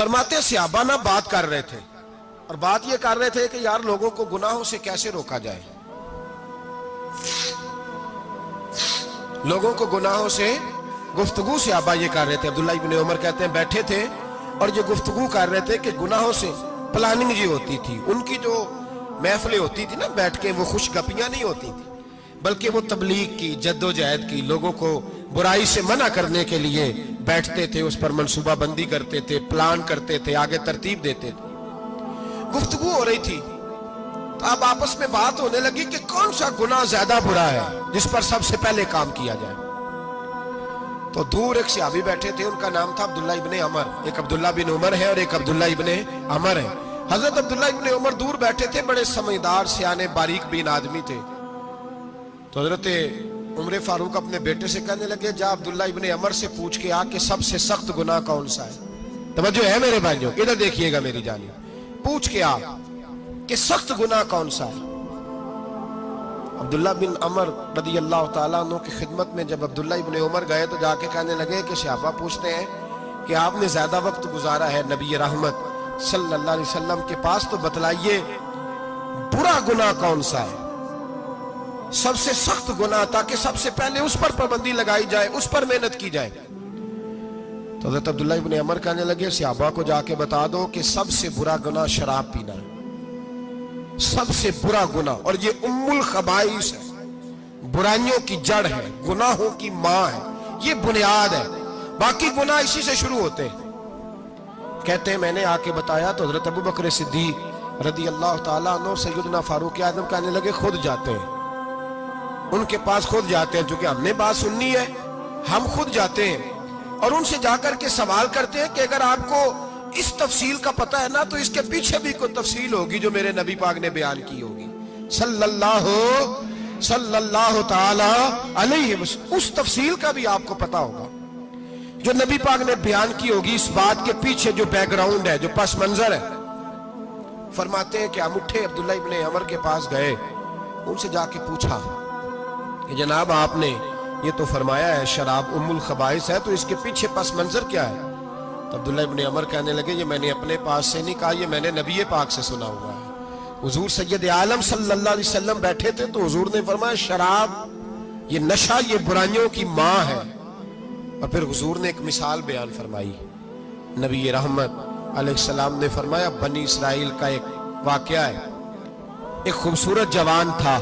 फरमाते सहाबा ना बात कर रहे थे और बात ये कर रहे थे कि यार लोगों को गुनाहों से कैसे रोका जाए, लोगों को गुनाहों से गुफ्तगू सहाबा ये कर रहे थे। अब्दुल्ला इब्ने उमर कहते हैं बैठे थे और ये गुफ्तगू कर रहे थे कि गुनाहों से प्लानिंग जी होती थी, उनकी जो महफिलें होती थी ना बैठ के, वो खुशगपियां नहीं होती थी बल्कि वो तबलीग की, जद्दोजहद की, लोगों को बुराई से मना करने के लिए बैठते थे, उस पर मंसूबा बंदी करते थे, प्लान करते थे, आगे तरतीब देते थे। गुफ्तगू हो रही थी तो अब आपस में बात होने लगी कि कौन सा गुनाह ज्यादा बुरा है जिस पर सबसे पहले काम किया जाए। तो दूर एक सहाबी बैठे थे, उनका नाम था अब्दुल्ला इब्ने अमर। एक अब्दुल्ला बिन उमर है और एक अब्दुल्ला इब्ने अमर है। हजरत अब्दुल्ला इब्ने उमर दूर बैठे थे, बड़े समझदार सियाने बारीक बीन आदमी थे। तो हजरत उमर फारूक अपने बेटे से कहने लगे जा अब्दुल्ला इब्ने अमर से पूछ के आ कि सबसे सख्त गुनाह कौन सा है। तवज्जो है मेरे भाइयों, इधर देखिएगा मेरी जानिए, पूछ के आ कि सख्त गुनाह कौन सा है। अब्दुल्ला बिन अमर रदी अल्लाह ताला अन्हु की खिदमत में जब अब्दुल्ला इब्ने उमर गए तो जाके कहने लगे कि सहाबा पूछते हैं कि आपने ज्यादा वक्त गुजारा है नबी रहमत सल्लल्लाहु अलैहि वसल्लम के पास, तो बतलाइए बुरा गुनाह कौन सा है, सबसे सख्त गुनाह, ताकि सबसे पहले उस पर पाबंदी लगाई जाए, उस पर मेहनत की जाए। तो हज़रत अब्दुल्ला इब्ने अमर कहने लगे सहाबा को जाके बता दो कि सबसे बुरा गुनाह शराब पीना है, सबसे बुरा गुनाह, और ये उम्मुल खबाइस है, बुराइयों की जड़ है, गुनाहों की मां है, ये बुनियाद है, बाकी गुनाह इसी से शुरू होते हैं। कहते हैं मैंने आके बताया तो हजरत अबू बकर सिद्दीक रदी अल्लाह ताला अन्हु सैयदना फारूक आजम कहने लगे खुद जाते हैं, उनके पास खुद जाते हैं, क्योंकि हमने बात सुननी है, हम खुद जाते हैं और उनसे जाकर के सवाल करते हैं कि अगर आपको इस तफसील का पता है ना तो इसके पीछे भी कोई तफसील होगी जो मेरे नबी पाक ने बयान की होगी सल्लल्लाहु ताला अलैहि वसल्लम, उस तफसील का भी आपको पता होगा जो नबी पाक ने बयान की होगी, इस बात के पीछे जो बैकग्राउंड है, जो पस मंजर है। फरमाते हैं कि हम उठे, अब्दुल्ला इब्ने अमर के पास गए, उनसे जाके पूछा कि जनाब आपने ये तो फरमाया है शराब उम्मुल खबाइस है, तो इसके पीछे पस मंजर क्या है। तो अब्दुल्ला इब्ने अमर कहने लगे ये मैंने अपने पास से नहीं कहा, ये मैंने नबी पाक से सुना हुआ है। हुजूर सैयद आलम सल्लल्लाहु अलैहि वसल्लम बैठे थे तो हुजूर ने फरमाया शराब ये नशा ये बुराइयों की मां है। और फिर हुजूर ने एक मिसाल बयान फरमाई, नबी रहमत अलैहिस्सलाम ने फरमाया बनी इसराइल का एक वाकया है, एक खूबसूरत जवान था,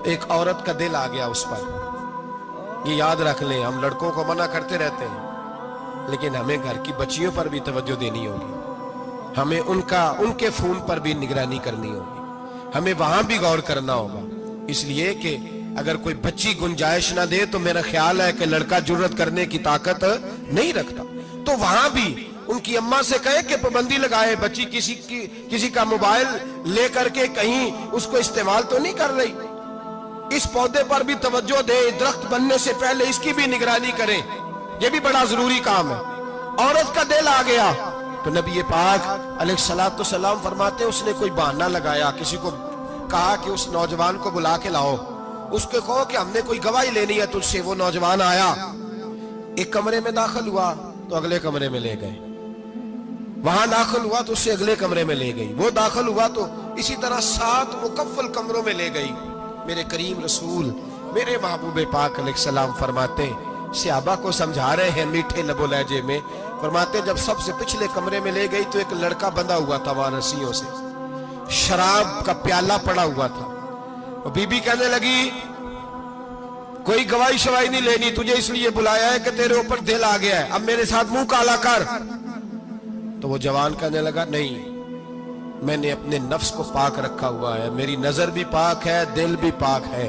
एक औरत का दिल आ गया उस पर। ये याद रख लें, हम लड़कों को मना करते रहते हैं लेकिन हमें घर की बच्चियों पर भी तवज्जो देनी होगी, हमें उनके खून पर भी निगरानी करनी होगी, हमें वहां भी गौर करना होगा। इसलिए कि अगर कोई बच्ची गुंजाइश ना दे तो मेरा ख्याल है कि लड़का जुर्रत करने की ताकत नहीं रखता, तो वहां भी उनकी अम्मा से कहे कि पाबंदी लगाए, बच्ची किसी का मोबाइल लेकर के कहीं उसको इस्तेमाल तो नहीं कर रही, इस पौधे पर भी तवज्जो दे, दरख्त बनने से पहले इसकी भी निगरानी करें, यह भी बड़ा जरूरी काम है। औरत का दिल आ गया तो नबी पाक अलैहिस्सलातु सलाम फरमाते उसने कोई बहाना लगाया, किसी को कहा कि उस नौजवान को बुला के लाओ, उसको कहो कि हमने कोई गवाही लेनी है तुझसे। वो नौजवान आया, एक कमरे में दाखिल हुआ तो अगले कमरे में ले गए, वहां दाखिल हुआ तो उससे अगले कमरे में ले गई, वो दाखिल हुआ तो इसी तरह 7 मुकफ्फल कमरों में ले गई। मेरे करीम रसूल मेरे महबूब पाक अलैहिस्सलाम फरमाते सहाबा को समझा रहे हैं मीठे लबो लहजे में, फरमाते जब सबसे पिछले कमरे में ले गई तो एक लड़का बंधा हुआ था वहां रस्सियों से, शराब का प्याला पड़ा हुआ था। और बीबी कहने लगी कोई गवाही शवाही नहीं लेनी, तुझे इसलिए बुलाया है कि तेरे ऊपर दिल आ गया है, अब मेरे साथ मुंह काला कर। तो वो जवान कहने लगा नहीं, मैंने अपने नफ्स को पाक रखा हुआ है, मेरी नजर भी पाक है, दिल भी पाक है,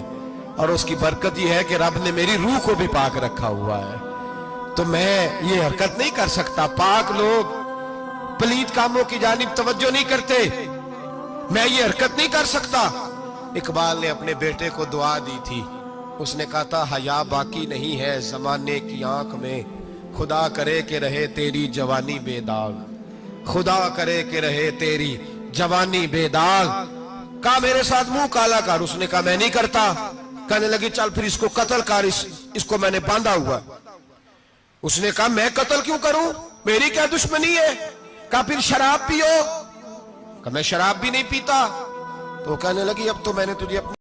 और उसकी बरकत ये है कि रब ने मेरी रूह को भी पाक रखा हुआ है, तो मैं ये हरकत नहीं कर सकता। पाक लोग पलीत कामों की जानिब तवज्जो नहीं करते, मैं ये हरकत नहीं कर सकता। इकबाल ने अपने बेटे को दुआ दी थी, उसने कहा था हया बाकी नहीं है जमाने की आंख में, खुदा करे कि रहे तेरी जवानी बेदाग, खुदा करे कि रहे तेरी जवानी बेदाग। कहा मेरे साथ मुंह काला कर, उसने कहा मैं नहीं करता। कहने लगी चल फिर इसको कत्ल कर, इसको मैंने बांधा हुआ। उसने कहा मैं कत्ल क्यों करूं, میری کیا دشمنی ہے؟ کہا پھر شراب پیو؟ کہا میں شراب بھی نہیں پیتا. تو وہ کہنے لگی اب تو میں نے تجھے اپنی